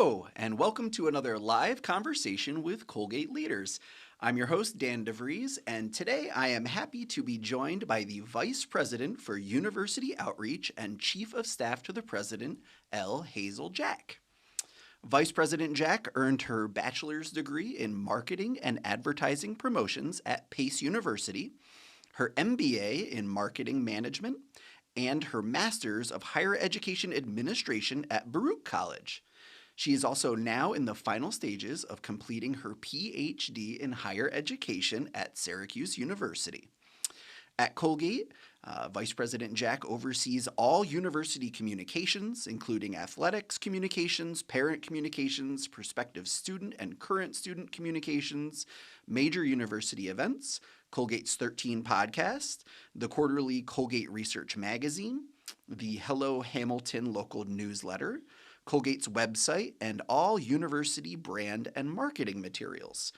Hello, and welcome to another live conversation with Colgate Leaders. I'm your host, Dan DeVries, and today I am happy to be joined by the Vice President for University Outreach and Chief of Staff to the President, Hazel Jack. Vice President Jack earned her bachelor's degree in Marketing and Advertising Promotions at Pace University, her MBA in Marketing Management, and her Master's of Higher Education Administration at Baruch College. She is also now in the final stages of completing her PhD in Higher Education at Syracuse University. At Colgate, Vice President Jack oversees all university communications, including athletics communications, parent communications, prospective student and current student communications, major university events, Colgate's 13 podcast, the quarterly Colgate Research Magazine, the Hello Hamilton local newsletter, Colgate's website, and all university brand and marketing materials.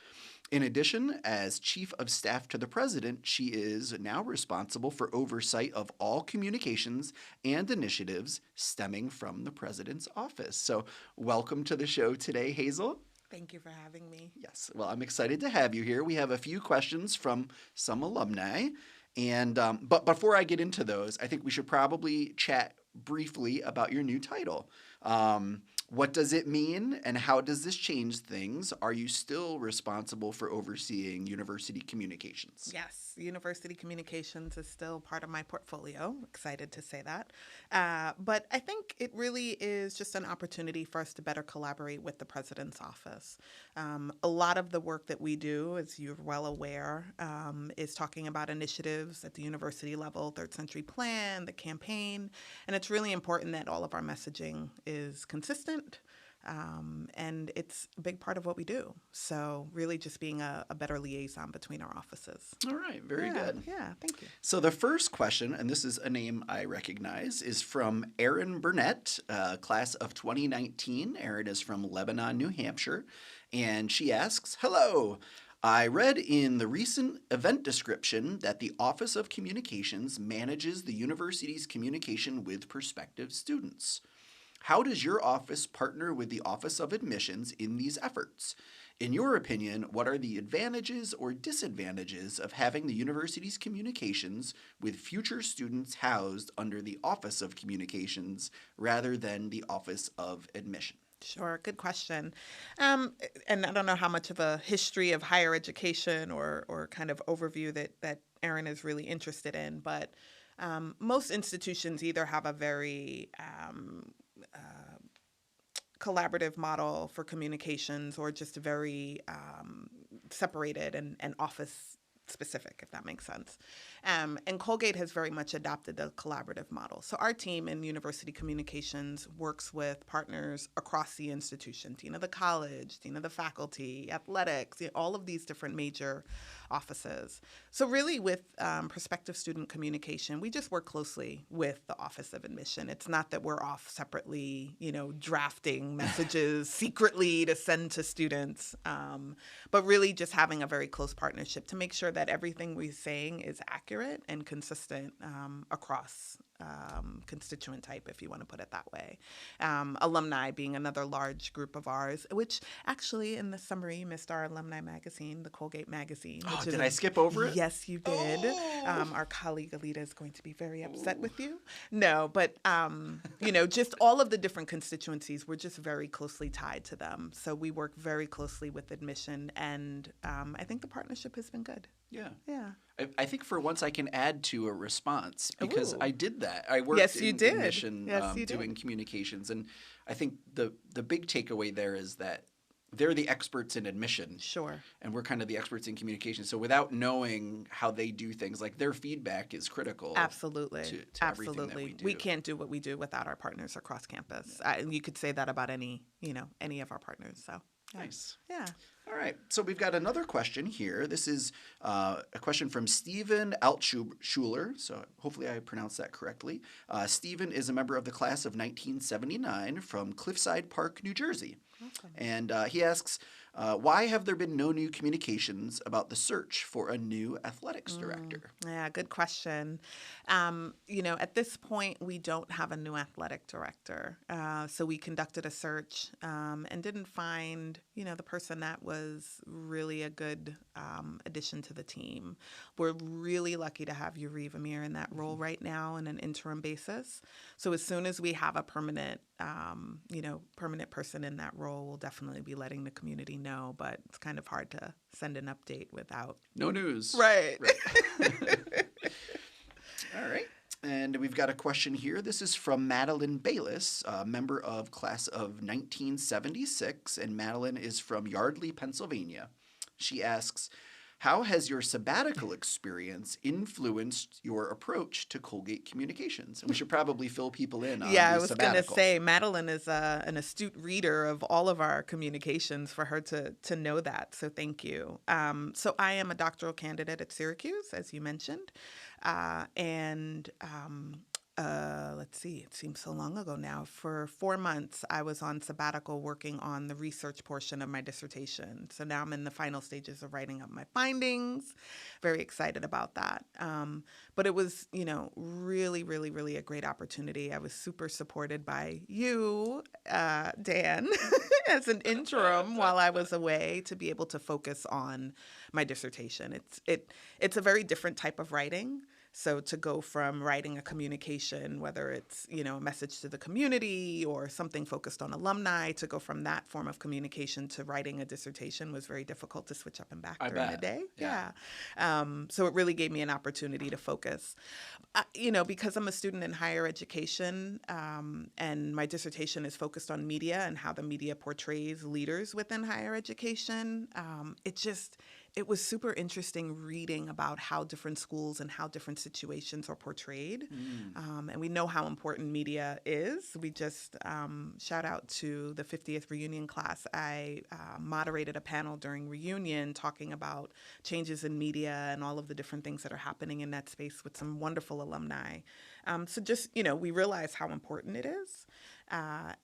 In addition, as Chief of Staff to the President, she is now responsible for oversight of all communications and initiatives stemming from the President's office. So welcome to the show today, Hazel. Thank you for having me. Yes, well, I'm excited to have you here. We have a few questions from some alumni. And but before I get into those, I think we should probably chat briefly about your new title. What does it mean, and how does this change things? Are you still responsible for overseeing university communications? Yes, university communications is still part of my portfolio. Excited to say that. But I think it really is just an opportunity for us to better collaborate with the President's office. A lot of the work that we do, as you're well aware, is talking about initiatives at the university level, Third Century Plan, the campaign, and it's really important that all of our messaging is consistent. And it's a big part of what we do. So really just being a better liaison between our offices. All right, very good. Yeah, thank you. So the first question, and this is a name I recognize, is from Erin Burnett, class of 2019. Erin is from Lebanon, New Hampshire, and she asks, "Hello. I read in the recent event description that the Office of Communications manages the university's communication with prospective students. How does your office partner with the Office of Admissions in these efforts? In your opinion, what are the advantages or disadvantages of having the university's communications with future students housed under the Office of Communications rather than the Office of Admission?" Sure, good question. And I don't know how much of a history of higher education or kind of overview that Erin is really interested in, but most institutions either have a very collaborative model for communications or just very separated and office specific, if that makes sense. And Colgate has very much adopted the collaborative model. So our team in university communications works with partners across the institution, dean of the college, dean of the faculty, athletics, all of these different major offices. So really with prospective student communication, we just work closely with the Office of Admission. It's not that we're off separately, drafting messages secretly to send to students, but really just having a very close partnership to make sure that everything we're saying is accurate and consistent across constituent type, if you want to put it that way. Alumni being another large group of ours, which actually in the summary you missed our alumni magazine, the Colgate magazine. Oh, did I skip over it? Yes, you did. Oh. Our colleague Alita is going to be very upset with you. No, but just all of the different constituencies, we're just very closely tied to them. So we work very closely with admission, and I think the partnership has been good. Yeah. Yeah. I think for once I can add to a response because Ooh. I did that. I worked Yes, you in did. admission Yes, you doing did. communications. And I think the big takeaway there is that they're the experts in admission. Sure. And we're kind of the experts in communication. So without knowing how they do things, like their feedback is critical. Absolutely. To Absolutely. everything that we do. We can't do what we do without our partners across campus. You could say that about any of our partners. So. Yeah. Nice. Yeah. All right. So we've got another question here. This is a question from Stephen Altschuler. So hopefully I pronounced that correctly. Stephen is a member of the class of 1979 from Cliffside Park, New Jersey. Awesome. And he asks, Why have there been no new communications about the search for a new athletics director? Yeah, good question. At this point, we don't have a new athletic director. So we conducted a search and didn't find, the person that was really a good addition to the team. We're really lucky to have Yuri Vermeer in that role right now on an interim basis. So as soon as we have a permanent person in that role, we'll definitely be letting the community know. But it's kind of hard to send an update without No news. Right. All right. And we've got a question here. This is from Madeline Bayless, a member of class of 1976, and Madeline is from Yardley, Pennsylvania. She asks, how has your sabbatical experience influenced your approach to Colgate communications? And we should probably fill people in on Yeah, the I was going to sabbatical. say Madeline is an astute reader of all of our communications for her to know that. So thank you. So I am a doctoral candidate at Syracuse, as you mentioned. Let's see, it seems so long ago now. For 4 months, I was on sabbatical working on the research portion of my dissertation. So now I'm in the final stages of writing up my findings. Very excited about that. But it was, really, really, really a great opportunity. I was super supported by you, Dan, as an interim while I was away to be able to focus on my dissertation. It's a very different type of writing. So to go from writing a communication, whether it's, a message to the community or something focused on alumni, to go from that form of communication to writing a dissertation was very difficult to switch up and back during the day. Yeah. So it really gave me an opportunity to focus. Because I'm a student in higher education and my dissertation is focused on media and how the media portrays leaders within higher education, it was super interesting reading about how different schools and how different situations are portrayed. And we know how important media is. We just, shout out to the 50th reunion class. I moderated a panel during reunion talking about changes in media and all of the different things that are happening in that space with some wonderful alumni. So just, we realize how important it is.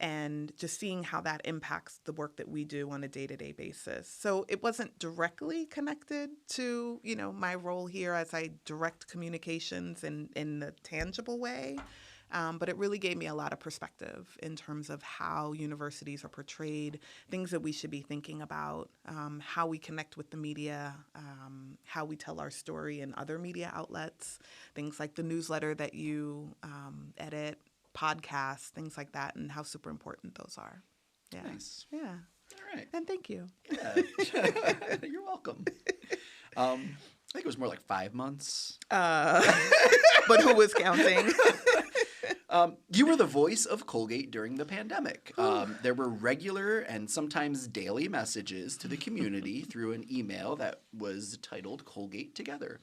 And just seeing how that impacts the work that we do on a day-to-day basis. So it wasn't directly connected to, my role here as I direct communications in the tangible way, but it really gave me a lot of perspective in terms of how universities are portrayed, things that we should be thinking about, how we connect with the media, how we tell our story in other media outlets, things like the newsletter that you edit, podcasts, things like that, and how super important those are. Yeah. Nice. Yeah. All right. And thank you. Yeah. You're welcome. I think it was more like 5 months. But who was counting? You were the voice of Colgate during the pandemic. There were regular and sometimes daily messages to the community through an email that was titled Colgate Together.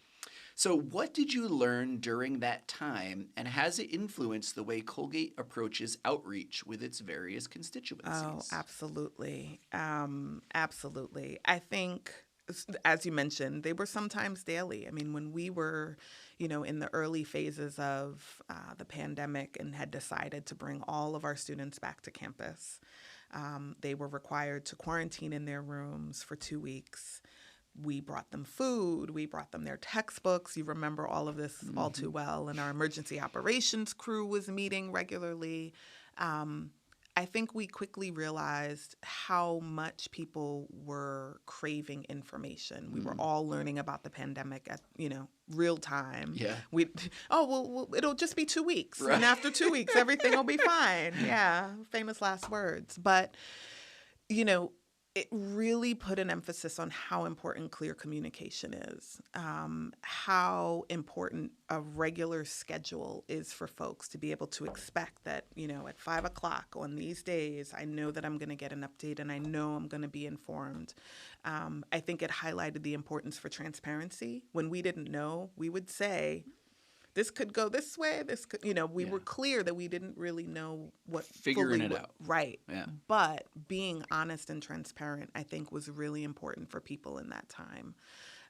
So what did you learn during that time, and has it influenced the way Colgate approaches outreach with its various constituencies? Oh, absolutely. Absolutely. I think, as you mentioned, they were sometimes daily. I mean, when we were, in the early phases of the pandemic and had decided to bring all of our students back to campus, they were required to quarantine in their rooms for 2 weeks. We brought them food. We brought them their textbooks. You remember all of this all too well. And our emergency operations crew was meeting regularly. I think we quickly realized how much people were craving information. We were all learning about the pandemic at, real time. Yeah. It'll just be 2 weeks. Right. And after 2 weeks, everything will be fine. Yeah, famous last words. But, it really put an emphasis on how important clear communication is, how important a regular schedule is for folks to be able to expect that, at 5 o'clock on these days, I know that I'm going to get an update and I know I'm going to be informed. I think it highlighted the importance for transparency. When we didn't know, we would say, this could go this way. This could, we were clear that we didn't really know what Figuring it out. Right. Yeah. But being honest and transparent, I think, was really important for people in that time.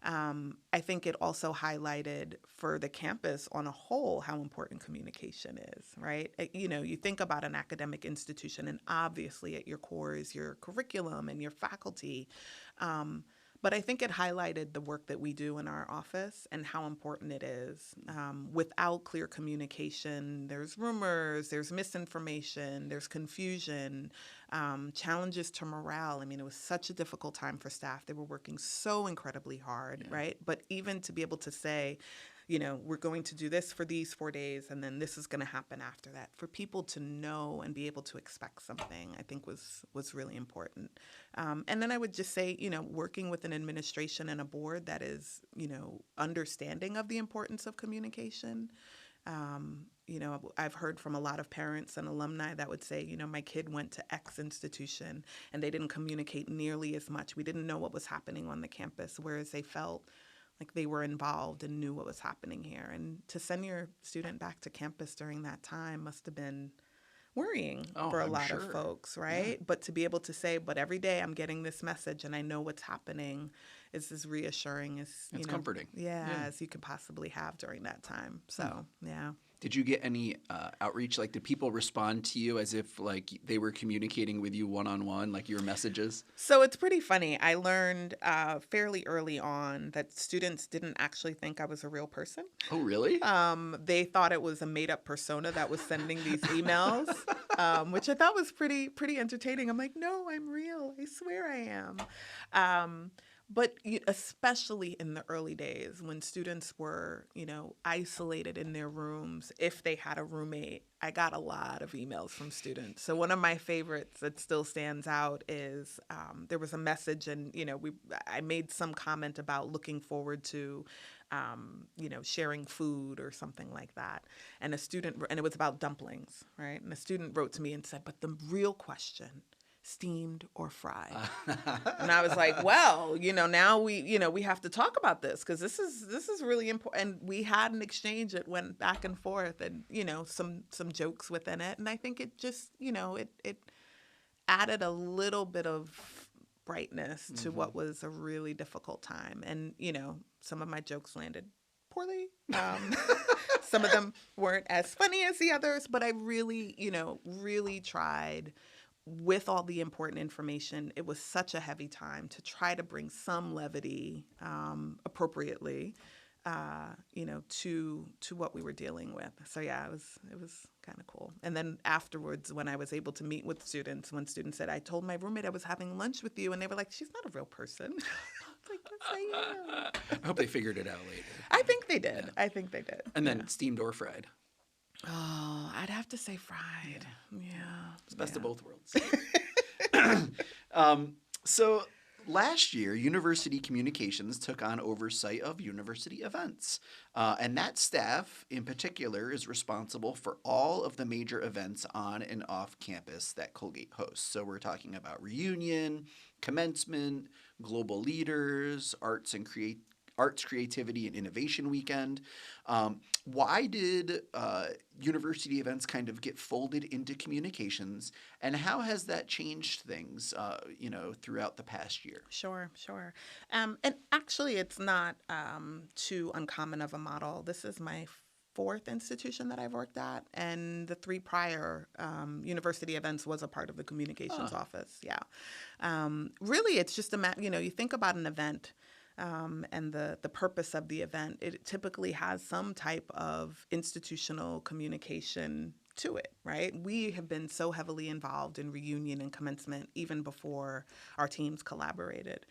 I think it also highlighted for the campus on a whole how important communication is, right? You think about an academic institution, and obviously at your core is your curriculum and your faculty. But I think it highlighted the work that we do in our office and how important it is. Without clear communication, there's rumors, there's misinformation, there's confusion, challenges to morale. I mean, it was such a difficult time for staff. They were working so incredibly hard, right? But even to be able to say, we're going to do this for these 4 days, and then this is going to happen after that. For people to know and be able to expect something, I think was really important. And then I would just say, working with an administration and a board that is, understanding of the importance of communication. I've heard from a lot of parents and alumni that would say, my kid went to X institution and they didn't communicate nearly as much. We didn't know what was happening on the campus, whereas they felt like they were involved and knew what was happening here. And to send your student back to campus during that time must have been worrying for a lot of folks, right? Yeah. But to be able to say, but every day I'm getting this message and I know what's happening is as reassuring as, it's comforting. As you could possibly have during that time. So, yeah. Did you get any outreach? Like, did people respond to you as if, like, they were communicating with you one-on-one, like your messages? So it's pretty funny. I learned fairly early on that students didn't actually think I was a real person. Oh, really? They thought it was a made-up persona that was sending these emails, which I thought was pretty entertaining. I'm like, no, I'm real. I swear I am. But especially in the early days when students were, isolated in their rooms, if they had a roommate, I got a lot of emails from students. So one of my favorites that still stands out is there was a message and, I made some comment about looking forward to, sharing food or something like that. And and it was about dumplings, right? And a student wrote to me and said, but the real question, steamed or fried? And I was like, well, now we have to talk about this because this is really important. And we had an exchange. It went back and forth and, some jokes within it. And I think it just, it added a little bit of brightness to what was a really difficult time. And, some of my jokes landed poorly. Some of them weren't as funny as the others, but I really, really tried with all the important information. It was such a heavy time to try to bring some levity appropriately, to what we were dealing with. So yeah, it was kind of cool. And then afterwards, when I was able to meet with students, when students said, I told my roommate I was having lunch with you, and they were like, she's not a real person. It's like, yes, I am. I hope they figured it out later. I think they did. Yeah. I think they did. And then steamed or fried? Oh, I'd have to say fried. Yeah. It's best of both worlds. So last year, University Communications took on oversight of university events. And that staff in particular is responsible for all of the major events on and off campus that Colgate hosts. So we're talking about reunion, commencement, global leaders, arts, creativity, and innovation weekend. Why did university events kind of get folded into communications, and how has that changed things, throughout the past year? Sure. And actually, it's not too uncommon of a model. This is my fourth institution that I've worked at, and the three prior university events was a part of the communications office. Yeah. Really, it's just you think about an event. And the purpose of the event, it typically has some type of institutional communication to it, right? We have been so heavily involved in reunion and commencement even before our teams collaborated.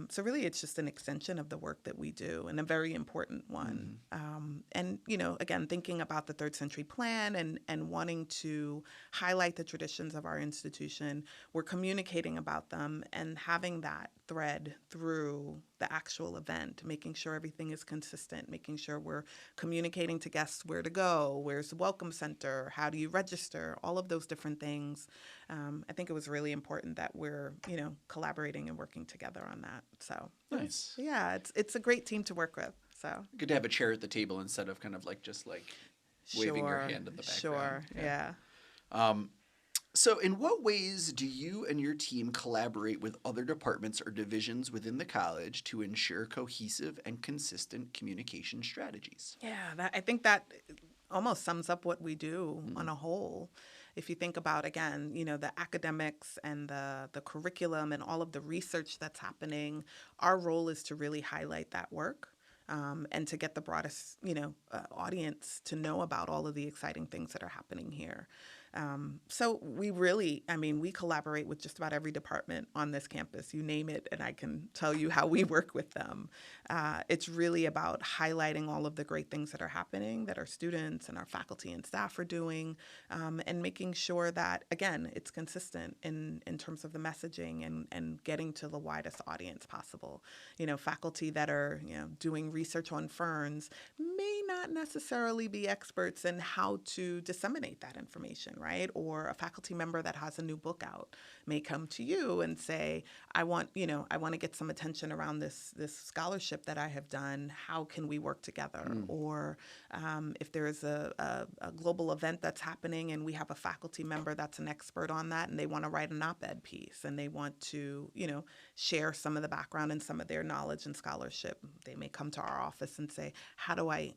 So really, it's just an extension of the work that we do, and a very important one. And, again, thinking about the Third Century Plan and wanting to highlight the traditions of our institution, we're communicating about them and having that thread through the actual event, making sure everything is consistent, making sure we're communicating to guests where to go, where's the welcome center, how do you register, all of those different things. I think it was really important that we're, collaborating and working together on that. So nice. Yeah, it's a great team to work with. So good to have a chair at the table instead of kind of like just like waving your hand in the background. Sure, yeah. So, in what ways do you and your team collaborate with other departments or divisions within the college to ensure cohesive and consistent communication strategies? Yeah, I think that almost sums up what we do on Mm, a whole. If you think about, again, the academics and the curriculum and all of the research that's happening, our role is to really highlight that work. And to get the broadest, audience to know about all of the exciting things that are happening here. So we really, we collaborate with just about every department on this campus, you name it, and I can tell you how we work with them. It's really about highlighting all of the great things that are happening, that our students and our faculty and staff are doing, and making sure that, again, it's consistent in terms of the messaging and getting to the widest audience possible. Faculty that are, doing research on ferns may not necessarily be experts in how to disseminate that information, right? Or a faculty member that has a new book out may come to you and say, I want to get some attention around this scholarship that I have done. How can we work together? Or if there's a global event that's happening and we have a faculty member that's an expert on that and they want to write an op-ed piece and they want to, share some of the background and some of their knowledge and scholarship, they may come to our office and say, how do I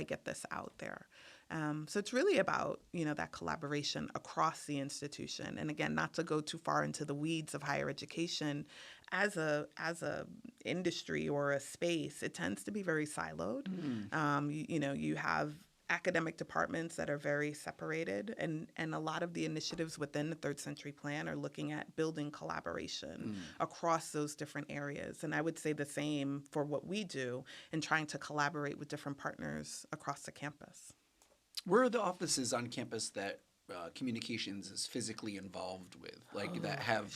get this out there? So it's really about, that collaboration across the institution. And again, not to go too far into the weeds of higher education, as a industry or a space, it tends to be very siloed. You have academic departments that are very separated, and a lot of the initiatives within the Third Century Plan are looking at building collaboration across those different areas. And I would say the same for what we do in trying to collaborate with different partners across the campus. Where are the offices on campus that communications is physically involved with, like that have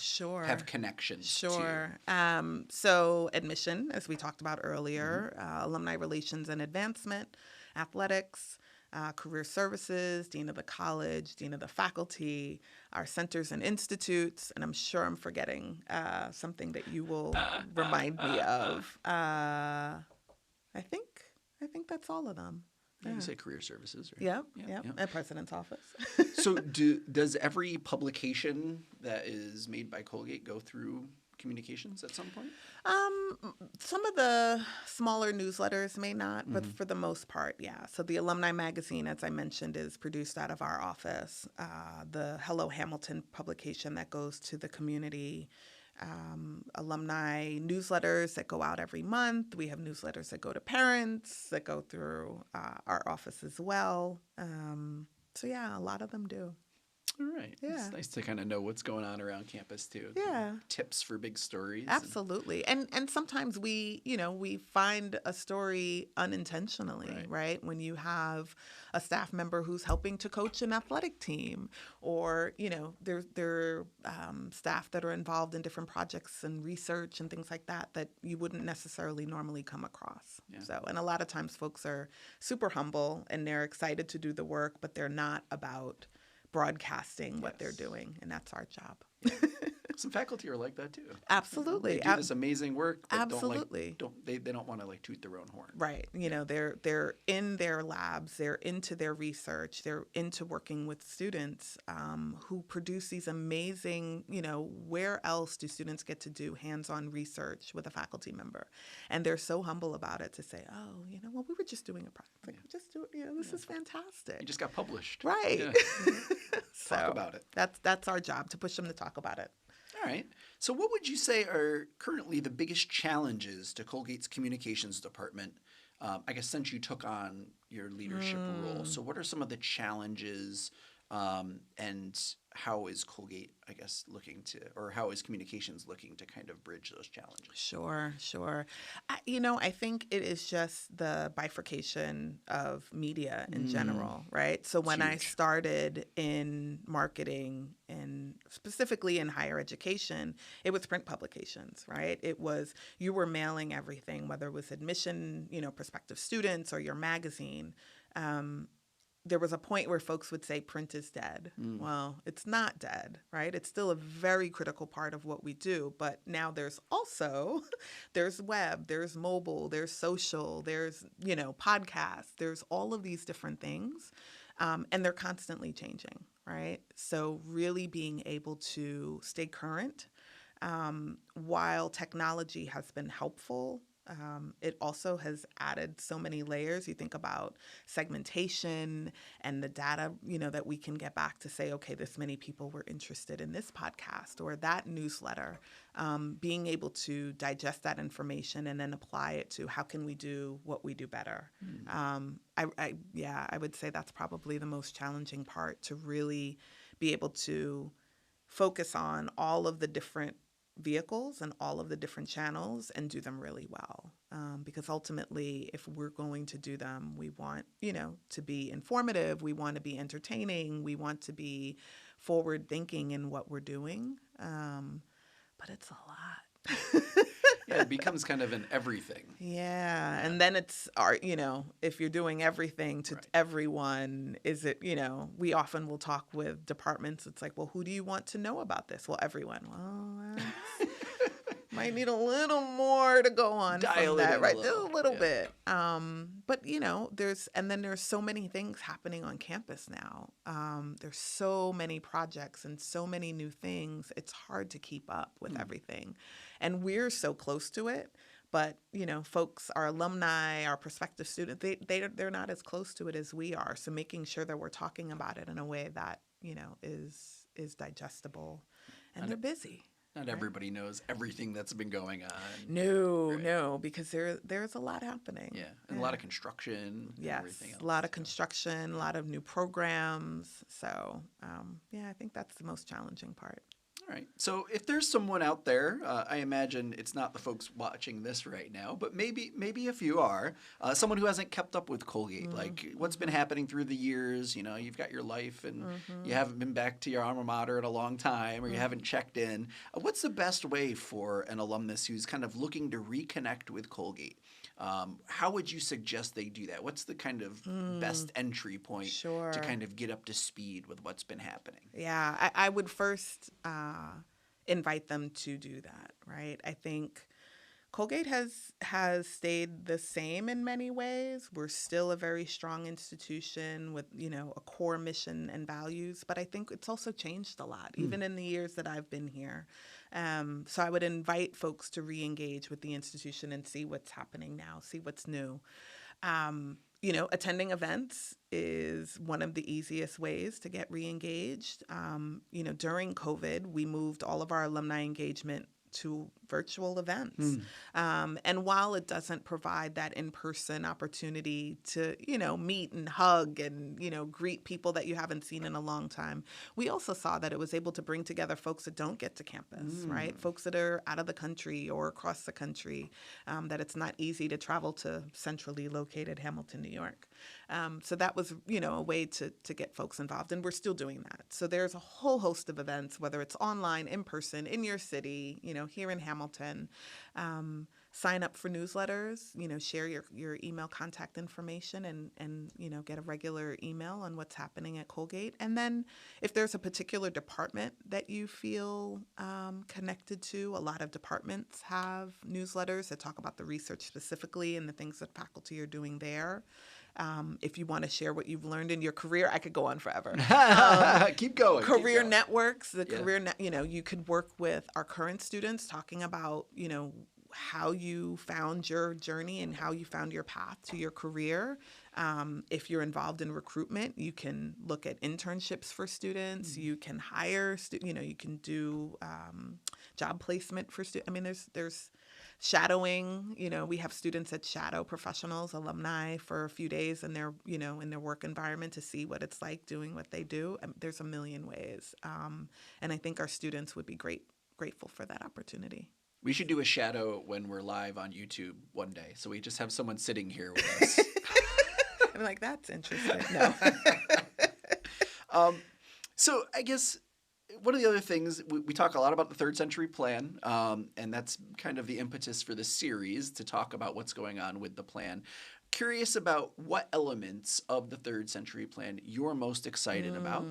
connections Sure. So admission, as we talked about earlier, alumni relations and advancement, athletics, career services, dean of the college, dean of the faculty, our centers and institutes, and I'm sure I'm forgetting something that you will remind me of. I think that's all of them. Yeah. You say career services, right? Yep. At President's office. So does every publication that is made by Colgate go through communications at some point? Some of the smaller newsletters may not, but for the most part, yeah. So the alumni magazine, as I mentioned, is produced out of our office. The Hello Hamilton publication that goes to the community. Alumni newsletters that go out every month. We have newsletters that go to parents that go through our office as well. So yeah, a lot of them do. All right. Yeah. It's nice to kind of know what's going on around campus too. Yeah. Tips for big stories. Absolutely. And sometimes we find a story unintentionally, right? When you have a staff member who's helping to coach an athletic team, or, there are staff that are involved in different projects and research and things like that you wouldn't necessarily normally come across. Yeah. So, and a lot of times folks are super humble and they're excited to do the work, but they're not about broadcasting what they're doing, and that's our job. Some faculty are like that too. Absolutely. They do this amazing work, but Absolutely. they don't want to toot their own horn. Right. They're in their labs, they're into their research, they're into working with students who produce these amazing, where else do students get to do hands-on research with a faculty member? And they're so humble about it to say, oh, we were just doing a project. Like, just do it. This is fantastic. You just got published. Right. Yeah. So talk about it. That's our job, to push them to talk about it. All right. So what would you say are currently the biggest challenges to Colgate's communications department, I guess, since you took on your leadership role? So what are some of the challenges, and how is Colgate, I guess, how is communications looking to kind of bridge those challenges? Sure. I think it is just the bifurcation of media in general, right? So when I started in marketing and specifically in higher education, it was print publications, right? It was, you were mailing everything, whether it was admission, prospective students, or your magazine. There was a point where folks would say print is dead. Well, it's not dead, right? It's still a very critical part of what we do. But now there's web, there's mobile, there's social, there's, podcasts, there's all of these different things. And they're constantly changing, right? So really being able to stay current, while technology has been helpful, it also has added so many layers. You think about segmentation and the data, that we can get back to say, okay, this many people were interested in this podcast or that newsletter. Being able to digest that information and then apply it to how can we do what we do better. I would say that's probably the most challenging part, to really be able to focus on all of the different vehicles and all of the different channels and do them really well. Because ultimately, if we're going to do them, we want, to be informative. We want to be entertaining. We want to be forward thinking in what we're doing. But it's a lot. Yeah, it becomes kind of an everything. Yeah. And then it's if you're doing everything to everyone, is it, we often will talk with departments. It's like, well, who do you want to know about this? Well, everyone. Well, might need a little more to go on Dial from that, it in right? a A little bit. But there's so many things happening on campus now. There's so many projects and so many new things. It's hard to keep up with everything. And we're so close to it. But, folks, our alumni, our prospective students, they're not as close to it as we are. So making sure that we're talking about it in a way that, is digestible. And they're busy. Not everybody knows everything that's been going on. No, because there's a lot happening. Yeah, and a lot of construction and everything else. A lot of construction, a lot of new programs. So, I think that's the most challenging part. All right. So if there's someone out there, I imagine it's not the folks watching this right now, but maybe a few are, someone who hasn't kept up with Colgate, like what's been happening through the years. You've got your life and you haven't been back to your alma mater in a long time, or you haven't checked in. What's the best way for an alumnus who's kind of looking to reconnect with Colgate? How would you suggest they do that? What's the kind of best entry point to kind of get up to speed with what's been happening? Yeah, I would first invite them to do that, right? I think Colgate has stayed the same in many ways. We're still a very strong institution with, a core mission and values, but I think it's also changed a lot, even in the years that I've been here. So I would invite folks to re-engage with the institution and see what's happening now, see what's new. Attending events is one of the easiest ways to get re-engaged. During COVID, we moved all of our alumni engagement to virtual events. And while it doesn't provide that in-person opportunity to, meet and hug and, greet people that you haven't seen in a long time, we also saw that it was able to bring together folks that don't get to campus, right? Folks that are out of the country or across the country, that it's not easy to travel to centrally located Hamilton, New York. So that was, a way to get folks involved, and we're still doing that. So there's a whole host of events, whether it's online, in person, in your city, here in Hamilton. Sign up for newsletters, share your email contact information and get a regular email on what's happening at Colgate. And then if there's a particular department that you feel connected to, a lot of departments have newsletters that talk about the research specifically and the things that faculty are doing there. If you want to share what you've learned in your career, I could go on forever. Keep going. Career networks, you could work with our current students talking about, how you found your journey and how you found your path to your career. If you're involved in recruitment, you can look at internships for students. You can hire, you can do job placement for students. I mean, there's shadowing. We have students that shadow professionals, alumni for a few days in their, in their work environment to see what it's like doing what they do. There's a million ways. And I think our students would be grateful for that opportunity. We should do a shadow when we're live on YouTube one day. So we just have someone sitting here with us. I'm like, that's interesting. No. So I guess one of the other things, we talk a lot about the Third Century Plan, and that's kind of the impetus for this series to talk about what's going on with the plan. Curious about what elements of the Third Century Plan you're most excited about.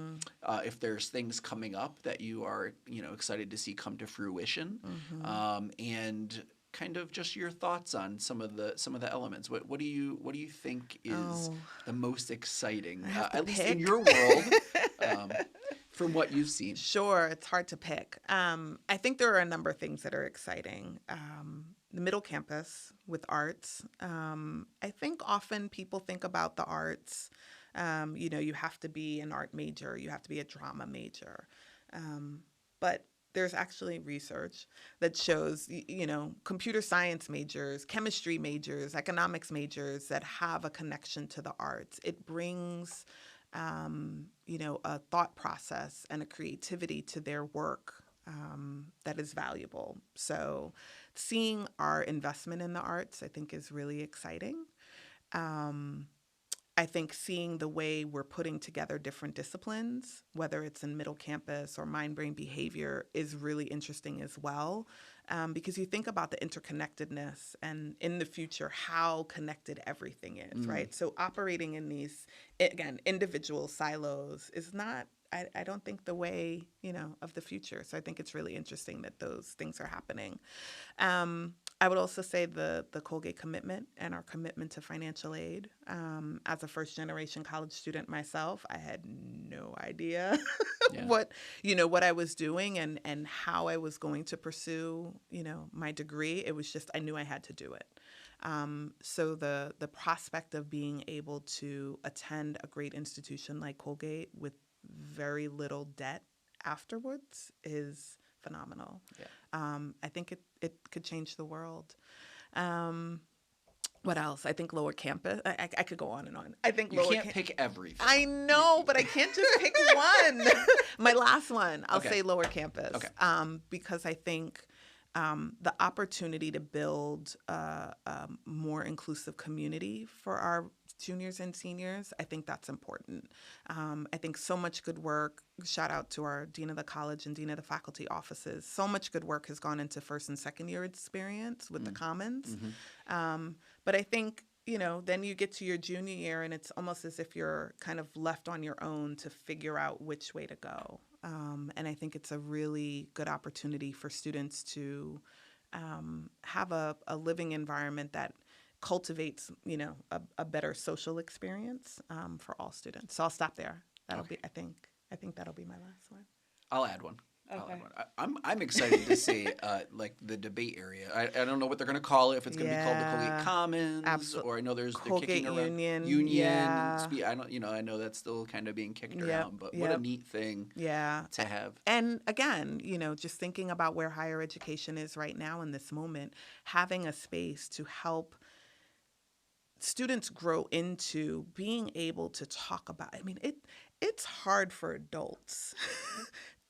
If there's things coming up that you are, excited to see come to fruition, and kind of just your thoughts on some of the elements. What do you think is Oh, the most exciting, I have to at least in pick. your world, from what you've seen? Sure, it's hard to pick. I think there are a number of things that are exciting. The middle campus with arts. I think often people think about the arts. You have to be an art major, you have to be a drama major. But there's actually research that shows, computer science majors, chemistry majors, economics majors that have a connection to the arts. It brings, a thought process and a creativity to their work that is valuable. So seeing our investment in the arts, I think, is really exciting. Um, I think seeing the way we're putting together different disciplines, whether it's in middle campus or mind brain behavior, is really interesting as well. Because you think about the interconnectedness and in the future, how connected everything is, right? So operating in these, again, individual silos is not, I don't think, the way, of the future. So I think it's really interesting that those things are happening. I would also say the Colgate commitment and our commitment to financial aid. As a first generation college student myself, I had no idea Yeah. what I was doing and how I was going to pursue, my degree. It was just, I knew I had to do it. So the prospect of being able to attend a great institution like Colgate with very little debt afterwards is phenomenal. Yeah. I think it could change the world. What else? I think lower campus. I could go on and on. I think You lower can't pick everything. I know, but I can't just pick one. My last one, I'll Okay. say lower campus. Okay. Because I think the opportunity to build a more inclusive community for our juniors and seniors, I think that's important. I think so much good work, shout out to our Dean of the College and Dean of the Faculty offices, so much good work has gone into first and second year experience with the Commons. But I think, then you get to your junior year and it's almost as if you're kind of left on your own to figure out which way to go. And I think it's a really good opportunity for students to have a living environment that cultivates, a better social experience for all students. So I'll stop there. That'll be, I think that'll be my last one. I'll add one. Okay. I'm excited to see like the debate area. I don't know what they're going to call it. If it's going to be called the Colgate Commons, or I know they're Colgate kicking around Union. Yeah. I don't, I know that's still kind of being kicked around. But what a neat thing. Yeah. To have. And again, just thinking about where higher education is right now in this moment, having a space to help students grow into being able to talk about. I mean, it's hard for adults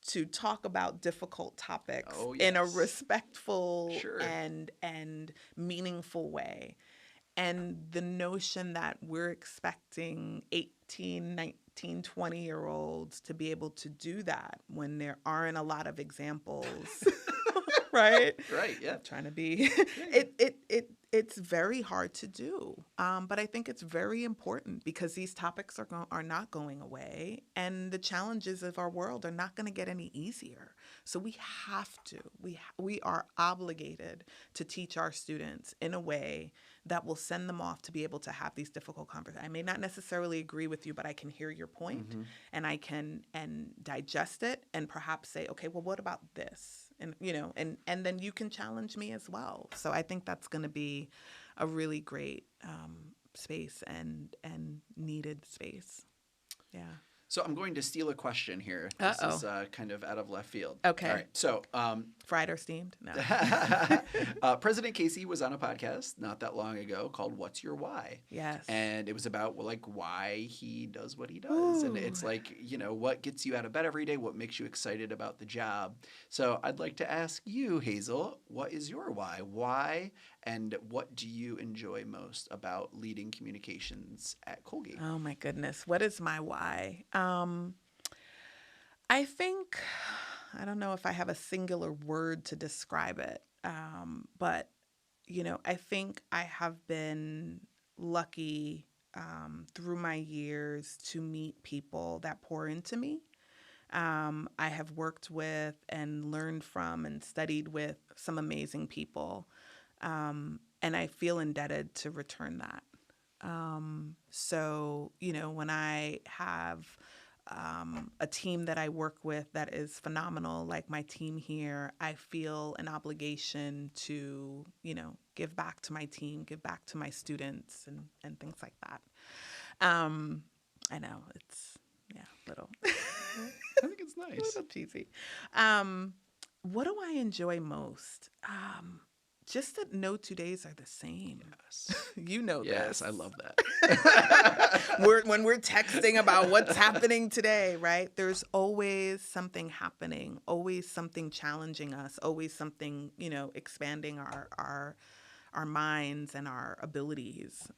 to talk about difficult topics in a respectful and meaningful way. And the notion that we're expecting 18, 19, 20-year-olds to be able to do that when there aren't a lot of examples, right? Right, yeah. Trying to be, it's very hard to do. But I think it's very important because these topics are not going away, and the challenges of our world are not going to get any easier. So we have to, we are obligated to teach our students in a way that will send them off to be able to have these difficult conversations. I may not necessarily agree with you, but I can hear your point, and I can digest it and perhaps say, okay, well, what about this? And and then you can challenge me as well. So I think that's going to be a really great space and needed space. Yeah. So I'm going to steal a question here. Uh-oh. This is kind of out of left field. Okay. All right. So fried or steamed? No. President Casey was on a podcast not that long ago called "What's Your Why?" Yes. And it was about why he does what he does, and it's like what gets you out of bed every day, what makes you excited about the job. So I'd like to ask you, Hazel, what is your why? Why, and what do you enjoy most about leading communications at Colgate? Oh my goodness, what is my why? I think, I don't know if I have a singular word to describe it, but, I think I have been lucky through my years to meet people that pour into me. I have worked with and learned from and studied with some amazing people. And I feel indebted to return that. So, when I have a team that I work with that is phenomenal, like my team here, I feel an obligation to, give back to my team, give back to my students, and things like that. I know it's, little, I think it's a nice. little cheesy. What do I enjoy most? Just that no 2 days are the same. Yes. You know Yes, this. I love that. When we're texting about what's happening today, right? There's always something happening, always something challenging us, always something, expanding our minds and our abilities.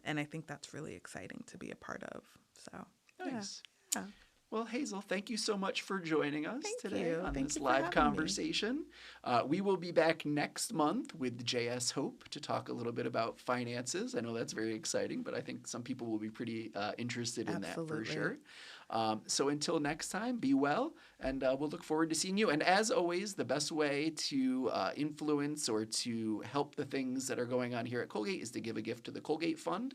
And I think that's really exciting to be a part of. So, Nice. yeah. Well, Hazel, thank you so much for joining us Thank today you. on Thank this you for live having me. conversation. We will be back next month with JS Hope to talk a little bit about finances. I know that's very exciting, but I think some people will be pretty interested in that for Absolutely. sure. So until next time, be well, and we'll look forward to seeing you. And as always, the best way to influence or to help the things that are going on here at Colgate is to give a gift to the Colgate Fund.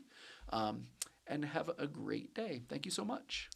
And have a great day. Thank you so much.